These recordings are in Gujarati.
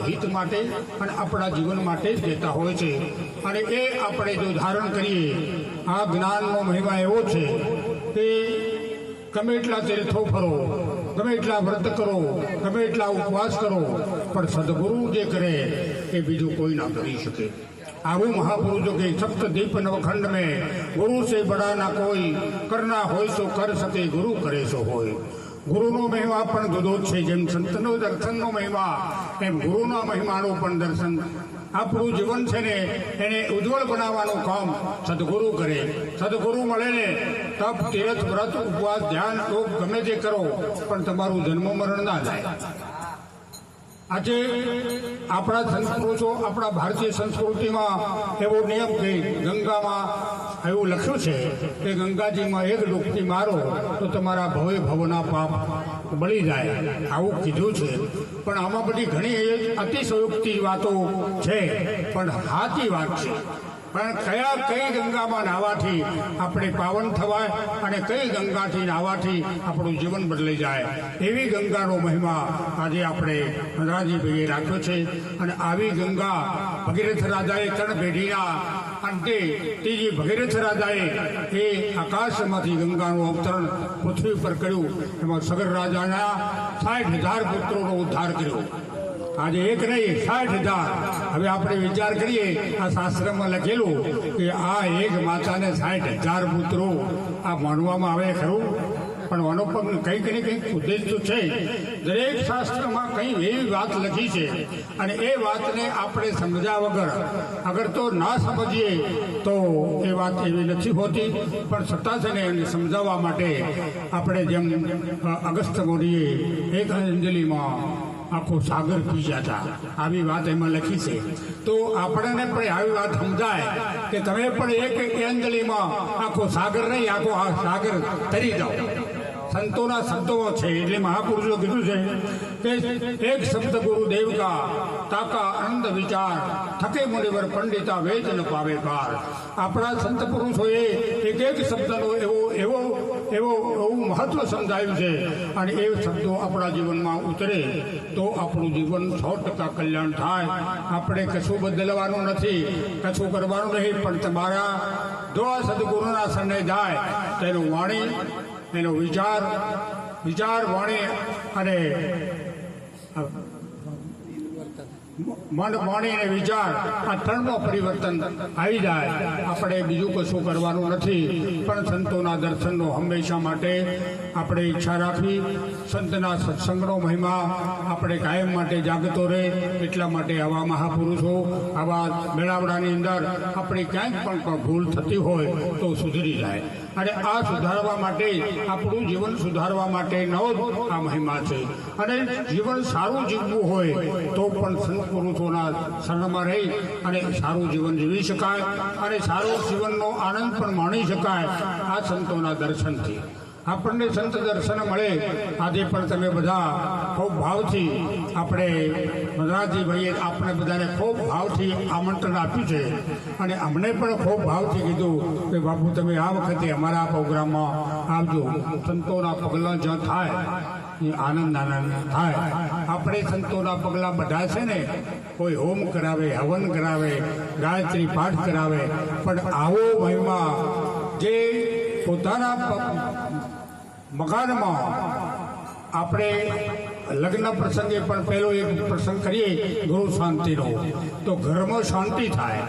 હિત માટે અને આપણા જીવન માટે જ દેતા હોય છે અને એ આપણે જો ધારણ કરીએ આ જ્ઞાનનો મહિમા એવો છે કે ગમે એટલા તીર્થો ફરો, ગમે એટલા વ્રત કરો, ગમે એટલા ઉપવાસ કરો, પણ સદગુરુ જે કરે એ બીજું કોઈ ના કરી શકે। આવું મહાપુરુષો કે સપ્તદીપ નવખંડ में गुरु से बड़ा ना कोई, करना હોય તો કર શકે, ગુરુ કરે સો હોય। ગુરુનો મહિમા પણ જુદો જ છે। જેમ સંતનો દર્શનનો મહિમા એમ ગુરુના મહિમાનો પણ દર્શન આપણું જીવન છે ને એને ઉજ્જવળ બનાવવાનું કામ સદગુરુ કરે। સદગુરુ મળે ને તપ, તીર્થ, વ્રત, ઉપવાસ, ધ્યાન, યોગ ગમે તે કરો પણ તમારું જન્મ મરણ ના જાય। આજે આપણા સંસ્કૃતો, આપણા ભારતીય સંસ્કૃતિમાં એવો નિયમ કે ગંગામાં એવું લખ્યું છે કે ગંગાજીમાં એક ડૂબકી મારો તો તમારા ભવે ભવના પાપ બળી જાય, આવું કીધું છે। પણ આમાં બધી ઘણી અતિશયોક્તિ વાતો છે, પણ સાચી વાત છે। પણ કઈ ગંગામાં નાહવાથી આપણે પાવન થવાય અને કઈ ગંગાથી નાહવાથી આપણું જીવન બદલાઈ જાય, એવી ગંગાનો મહિમા આજે આપણે મધરાજીભાઈએ રાખ્યો છે। અને આવી ગંગા ભગીરથ રાજાએ 3 પેઢીના અંતે ત્રીજી ભગીરથ રાજાએ એ આકાશમાંથી ગંગાનું અવતરણ પૃથ્વી પર કર્યું। એમાં સગર રાજાના 60,000 પુત્રોનો ઉદ્ધાર કર્યો। આજે એક નહીં 60,000। હવે આપણે વિચાર કરીએ, આ શાસ્ત્રમાં લખેલું કે આ એક માતાને 60,000 પુત્રો આ માનવામાં આવે ખરું? પણ આનો પણ કંઈક ને કંઈક ઉદ્દેશ તો છે। દરેક શાસ્ત્રમાં કંઈ એવી વાત લખી છે અને એ વાતને આપણે સમજ્યા વગર અગર તો ના સમજીએ તો એ વાત એવી નથી હોતી। પણ છતાં છે ને એને સમજાવવા માટે આપણે જેમ અગસ્ત્ય મુનિએ એક અંજલિમાં આખો સાગર પી ગયા હતા, આવી વાત એમાં લખી છે। તો આપણને પણ આવી વાત સમજાય કે તમે પણ એક અંજલિમાં આખો સાગર નહીં, આખો આ સાગર તરી જાઓ। સંતોના શબ્દો છે એટલે મહાપુરુષો કીધું છે કે એક શબ્દ ગુરુદેવ કા તાકા આનંદ વિચાર, થકે મુનિવર પંડિતા વેદ ન પાવે પાર। આપણા સંત પુરુષોએ એક એક શબ્દનો એવું મહત્વ સમજાયું છે અને એ શબ્દો આપણા જીવનમાં ઉતરે તો આપણું જીવન 100% કલ્યાણ થાય। આપણે કશું બદલવાનું નથી, કશું કરવાનું નહીં, પણ તમારા જો આ સદગુરુના શરણે જાય તેનું વાણી, એનો વિચાર વાણી અને મન, વાણી અને વિચાર આ 3નું પરિવર્તન આવી જાય। આપણે બીજું કશું કરવાનું નથી, પણ સંતોના દર્શનનો હંમેશા માટે આપણે ઈચ્છા રાખવી। સંતના સત્સંગનો મહિમા આપણે કાયમ માટે જાગતો રહે, એટલા માટે આવા મહાપુરુષો આવા મેળાવડાની અંદર આપણે ક્યાંક પણ ભૂલ થતી હોય તો સુધરી જાય અને આ સુધારવા માટે, આપણું જીવન સુધારવા માટેનો જ આ મહિમા છે। અને જીવન સારું જીવવું હોય તો પણ સંત પુરુષોના શરણમાં રહી અને સારું જીવન જીવી શકાય અને સારું જીવનનો આનંદ પણ માણી શકાય આ સંતોના દર્શનથી। આપણને સંત દર્શન મળે। આજે પણ તમે બધા ખૂબ ભાવથી આપણે મધરાજીભાઈએ આપણે બધાને ખૂબ ભાવથી આમંત્રણ આપ્યું છે અને અમને પણ ખૂબ ભાવથી કીધું કે બાપુ તમે આ વખતે અમારા પ્રોગ્રામમાં આવજો। સંતોના પગલાં જ્યાં થાય એ આનંદ થાય। આપણે સંતોના પગલાં બધા છે ને, કોઈ હોમ કરાવે, હવન કરાવે, ગાયત્રી પાઠ કરાવે, પણ આવો મહિમા જે પોતાના મકાનમાં આપણે લગ્ન પ્રસંગે પણ પહેલો એક પ્રસંગ કરીએ ગૃહ શાંતિનો, તો ઘરમાં શાંતિ થાય।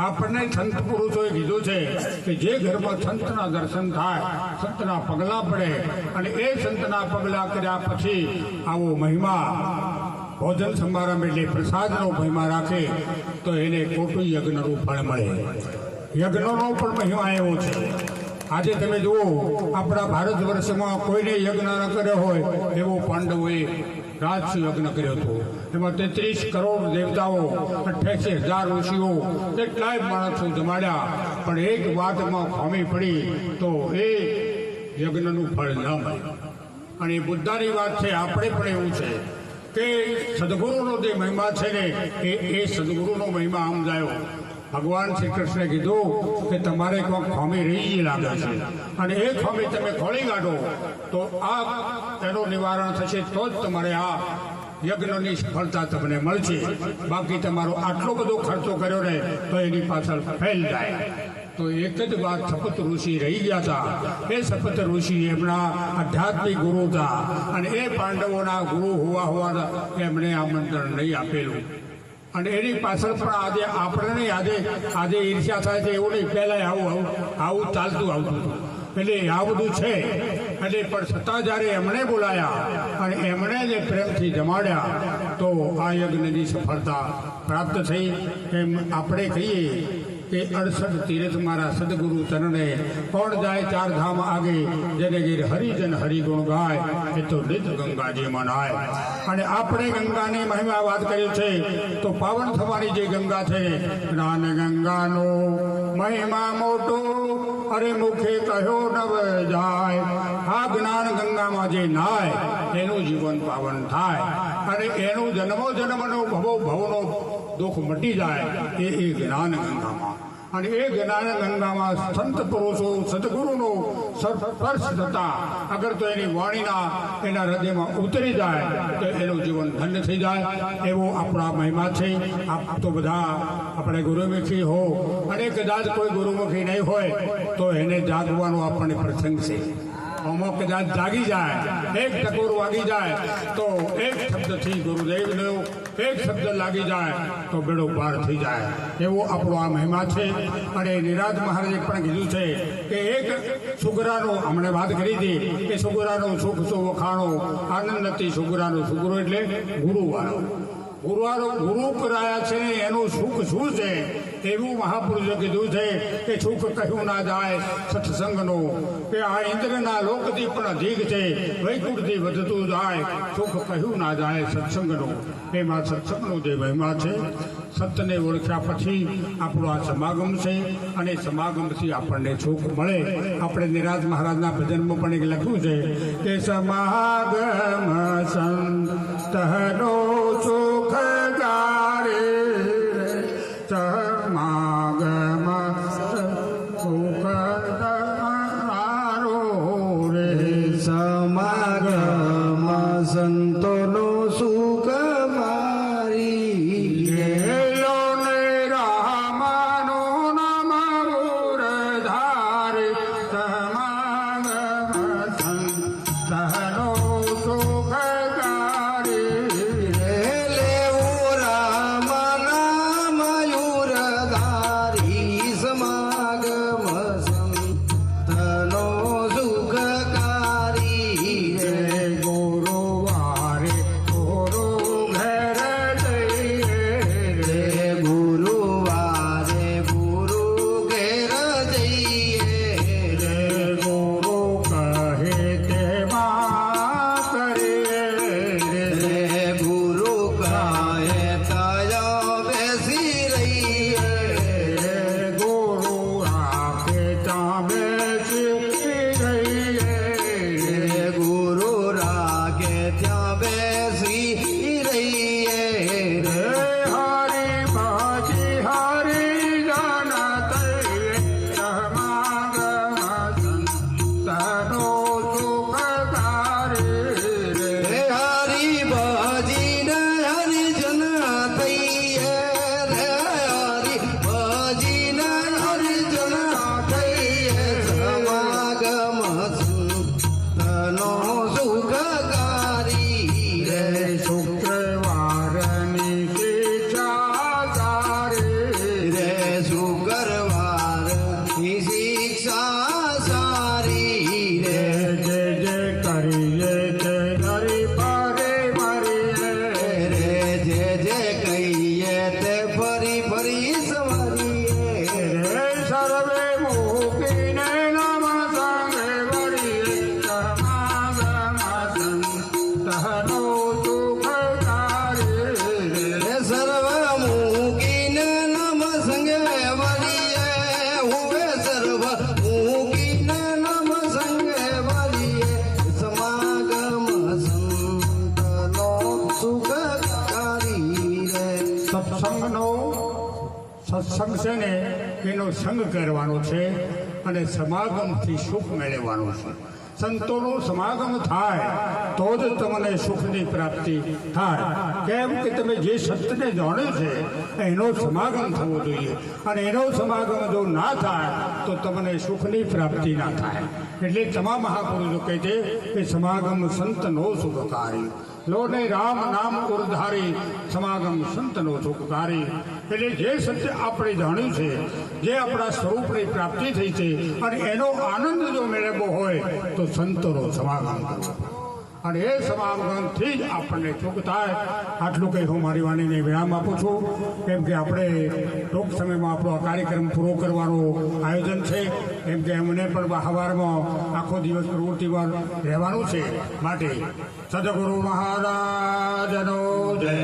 આપણને સંત પુરુષોએ કીધું છે કે જે ઘરમાં સંતના દર્શન થાય, સંતના પગલાં પડે અને એ સંતના પગલાં કર્યા પછી આવો મહિમા ભોજન સમારંભ એટલે પ્રસાદનો મહિમા રાખે તો એને ખોટું યજ્ઞનું ફળ મળે। યજ્ઞનો પણ મહિમા એવો છે। આજે તમે જુઓ આપણા ભારત વર્ષમાં કોઈને યજ્ઞ ન કર્યો હોય એવો પાંડવોએ રાજસુ યજ્ઞ કર્યો હતો। એમાં 33 કરોડ દેવતાઓ, 88,000 ઋષિઓ, કેટલાય માણસો જમાડ્યા, પણ એક વાતમાં ખામી પડી તો એ યજ્ઞનું ફળ ન મળે। અને એ બુદ્ધાની વાત છે, આપણે પણ એવું છે કે સદગુરુનો જે મહિમા છે ને એ સદગુરુનો મહિમા સમજાયો। ભગવાન શ્રી કૃષ્ણે કીધું કે તમારે કોઈ ખામી રહી લાગે છે અને એ ખામી તમે ખોલી કાઢો તો આ એનું નિવારણ થશે, તો જ તમારે આ યજ્ઞની સફળતા તમને મળશે. બાકી તમારો આટલો બધો ખર્ચો કર્યો ને તો એની પાછળ ફેલ જાય. તો એક જ વાત સપત ઋષિ રહી ગયા હતા. એ સપત ઋષિ એમના આધ્યાત્મિક ગુરુ હતા અને એ પાંડવોના ગુરુ હોવાના એમણે આમંત્રણ નહીં આપેલું. અને એની પાછળ પણ આજે આપણને આજે ઈર્ષ્યા થાય છે એવું નહીં. પહેલાં આવું ચાલતું આવતું હતું. એટલે આ બધું છે. એટલે પણ છતાં જ્યારે એમણે બોલાયા અને એમણે જે પ્રેમથી જમાડ્યા તો આ યજ્ઞની સફળતા પ્રાપ્ત થઈ. એમ આપણે કહીએ કે 68 તીર્થ મારા સદગુરુ ચરણે કોણ જાય 4 ધામ આગે જેને ગીર હરિજન હરિગુણ ગાય એ તો નિત ગંગાજી મનાય. અને આપણે ગંગાની મહિમા વાત કરી છે તો પાવન થવાની જે ગંગા છે જ્ઞાન ગંગાનો મહિમા મોટો અરે મુખે કહ્યો નવ જાય. આ જ્ઞાન ગંગામાં જે નાય એનું જીવન પાવન થાય અને એનું જન્મો જન્મનો ભવનો દુઃખ મટી જાય એ જ્ઞાન ગંગામાં. અને એ જ્ઞાન ગંગામાં સંત પુરુષો સદગુરુનો સ્પર્શ થતા અગર તો એની વાણીના એના હૃદયમાં ઉતરી જાય તો એનું જીવન ધન્ય થઈ જાય. એવો આપણા મહિમા છે. આપ તો બધા આપણે ગુરુમુખી હો અને કદાચ કોઈ ગુરુમુખી નહીં હોય તો એને જાગવાનો આપણને પ્રસંગ છે. અમુક કદાચ જાગી જાય, એક ટકોર વાગી જાય તો એક શબ્દથી ગુરુદેવનો એક શબ્દ લાગી જાય તો બેડો પાર થઈ જાય. એવો આપણો આ મહિમા છે. અને નિરાજ મહારાજે પણ કીધું છે કે એક સુગરાનો હમણે વાત કરી હતી કે સુગરાનો સુખ સો વખાણો આનંદ નથી. સુગરાનો સુગરો એટલે ગુરુવાળો. ગુરુ કરાયા છે ને એનું સુખ શું છે એવું મહાપુરુષે કીધું છે કે સુખ કહ્યું ના જાય સત્સંગનો. કે આ ઇન્દ્રના લોકથી પણ અધિક છે, વૈકુંઠથી વધતું જાય સુખ કહ્યું ના જાય સત્સંગનો. એમાં સત્સંગનો જે મહિમા છે. સત્યને ઓળખ્યા પછી આપણો આ સમાગમ છે અને સમાગમથી આપણને સુખ મળે. આપણે નિરાજ મહારાજના ભજનમાં પણ એક લખ્યું છે કે સમાગમ સંતનો સુખ ગારે સમાગમ સુખ ગારો રે. સમાગમ સંતોનો સુખ સત્સંગ છે ને એનો સંગ કરવાનો છે અને સમાગમથી સુખ મેળવવાનું છે. સંતોનો સમાગમ થાય તો જ તમને સુખની પ્રાપ્તિ થાય. કેમ કે તમે જે સંતને જાણ્યો છે એનો સમાગમ થવો જોઈએ, અને એનો સમાગમ જો ના થાય તો તમને સુખની પ્રાપ્તિ ના થાય. એટલે તમામ મહાપુરુષો કહે છે કે સમાગમ સંતનો સુખકારી, લોને રામ નામ ઉરધારી, સમાગમ સંતનો સુખકારી. એટલે જે સત્ય આપણે જાણ્યું છે, જે આપણા સ્વરૂપની પ્રાપ્તિ થઈ છે, અને એનો આનંદ જો મેળવવો હોય તો સંતોનો સમાગમ કરવો, અને એ સમાગમથી જ આપણને સુખ થાય. આટલું કંઈ હું મારી વાણીને વિરામ આપું છું, કેમ કે આપણે ટૂંક સમયમાં આપણો આ કાર્યક્રમ પૂરો કરવાનું આયોજન છે. કેમ કે અમને પણ સવારમાં આખો દિવસ પ્રવૃત્તિમાં રહેવાનું છે. માટે સદગુરુ મહારાજનો જય.